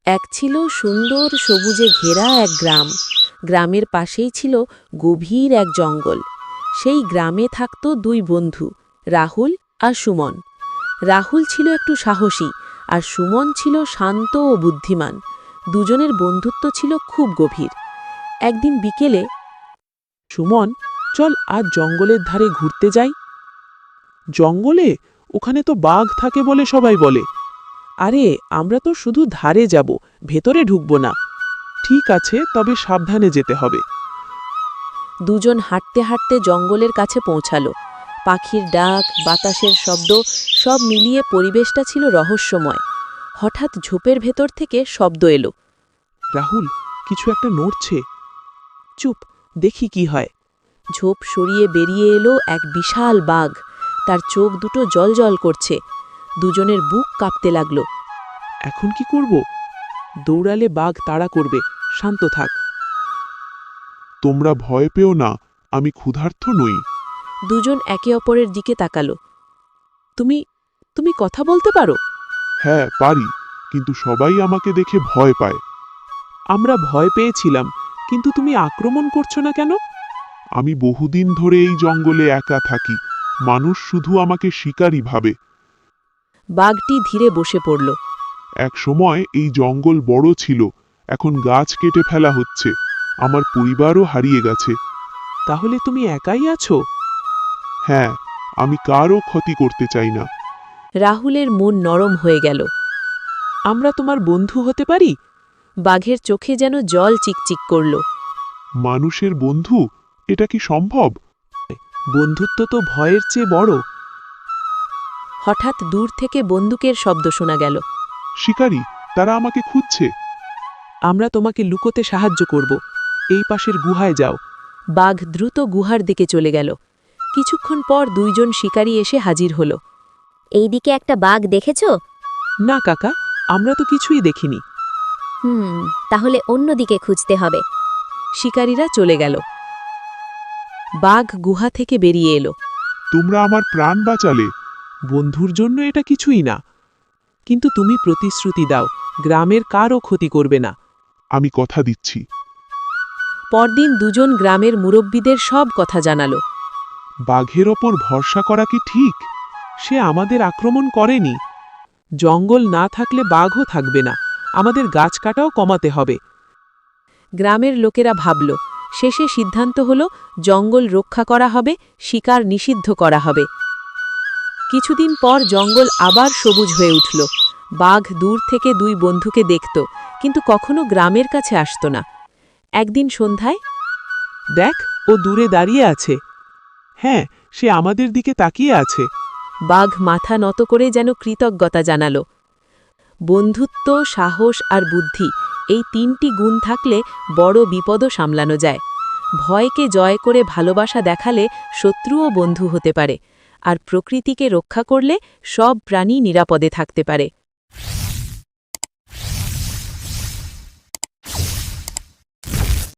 এক ছিল সুন্দর সবুজে ঘেরা এক গ্রাম। গ্রামের পাশেই ছিল গভীর এক জঙ্গল। সেই গ্রামে থাকত দুই বন্ধু, রাহুল আর সুমন। রাহুল ছিল একটু সাহসী আর সুমন ছিল শান্ত ও বুদ্ধিমান। দুজনের বন্ধুত্ব ছিল খুব গভীর। একদিন বিকেলে, সুমন, চল আজ জঙ্গলের ধারে ঘুরতে যাই। জঙ্গলে? ওখানে তো বাঘ থাকে বলে সবাই বলে। আরে, আমরা তো শুধু ধারে যাব, ভেতরে ঢুকবো না। ঠিক আছে, তবে সাবধানে যেতে হবে। দুজন হাঁটতে হাঁটতে জঙ্গলের কাছে পৌঁছালো। পাখির ডাক, বাতাসের শব্দ সব মিলিয়ে পরিবেশটা ছিল রহস্যময়। হঠাৎ ঝোপের ভেতর থেকে শব্দ এলো। রাহুল, কিছু একটা নড়ছে। চুপ, দেখি কি হয়। ঝোপ সরিয়ে বেরিয়ে এলো এক বিশাল বাঘ। তার চোখ দুটো জ্বলজ্বল করছে। দুজনের বুক কাঁপতে লাগলো। এখন কি করব? দৌড়ালে বাঘ তাড়া করবে, শান্ত থাক। তোমরা ভয় পেও না, আমি ক্ষুধার্ত নই। দুজন একে অপরের দিকে তাকালো। তুমি তুমি কথা বলতে পারো? হ্যাঁ, পারি, কিন্তু সবাই আমাকে দেখে ভয় পায়। আমরা ভয় পেয়েছিলাম, কিন্তু তুমি আক্রমণ করছো না কেন? আমি বহুদিন ধরে এই জঙ্গলে একা থাকি, মানুষ শুধু আমাকে শিকারী ভাবে। বাঘটি ধীরে বসে পড়ল। এক সময় এই জঙ্গল বড় ছিল, এখন গাছ কেটে ফেলা হচ্ছে, আমার পরিবারও হারিয়ে গেছে। তাহলে তুমি একাই আছো? হ্যাঁ, আমি কারও ক্ষতি করতে চাই না। রাহুলের মন নরম হয়ে গেল। আমরা তোমার বন্ধু হতে পারি? বাঘের চোখে যেন জল চিকচিক করল। মানুষের বন্ধু, এটা কি সম্ভব? বন্ধুত্ব তো ভয়ের চেয়ে বড়। হঠাৎ দূর থেকে বন্দুকের শব্দ শোনা গেল। শিকারী, তারা আমাকে খুঁজছে। আমরা তোমাকে লুকোতে সাহায্য করব। এই পাশের গুহায় যাও। বাঘ দ্রুত গুহার দিকে চলে গেল। কিছুক্ষণ পর দুইজন শিকারী এসে হাজির হল। এইদিকে একটা বাঘ দেখেছো? না কাকা, আমরা তো কিছুই দেখিনি। তাহলে অন্যদিকে খুঁজতে হবে। শিকারীরা চলে গেল। বাঘ গুহা থেকে বেরিয়ে এলো। তোমরা আমার প্রাণ বাঁচালে। বন্ধুর জন্য এটা কিছুই না। কিন্তু তুমি প্রতিশ্রুতি দাও, গ্রামের কারও ক্ষতি করবে না। আমি কথা দিচ্ছি। পরদিন দুজন গ্রামের মুরব্বীদের সব কথা জানালো। বাঘের ওপর ভরসা করা কি ঠিক? সে আমাদের আক্রমণ করেনি। জঙ্গল না থাকলে বাঘও থাকবে না। আমাদের গাছ কাটাও কমাতে হবে। গ্রামের লোকেরা ভাবল। শেষে সিদ্ধান্ত হলো জঙ্গল রক্ষা করা হবে, শিকার নিষিদ্ধ করা হবে। কিছুদিন পর জঙ্গল আবার সবুজ হয়ে উঠল। বাঘ দূর থেকে দুই বন্ধুকে দেখত, কিন্তু কখনো গ্রামের কাছে আসত না। একদিন সন্ধ্যায়, দেখ, ও দূরে দাঁড়িয়ে আছে। হ্যাঁ, সে আমাদের দিকে তাকিয়ে আছে। বাঘ মাথা নত করে যেন কৃতজ্ঞতা জানালো। বন্ধুত্ব, সাহস আর বুদ্ধি, এই তিনটি গুণ থাকলে বড় বিপদও সামলানো যায়। ভয়কে জয় করে ভালোবাসা দেখালে শত্রুও বন্ধু হতে পারে, আর প্রকৃতিকে রক্ষা করলে সব প্রাণী নিরাপদে থাকতে পারে।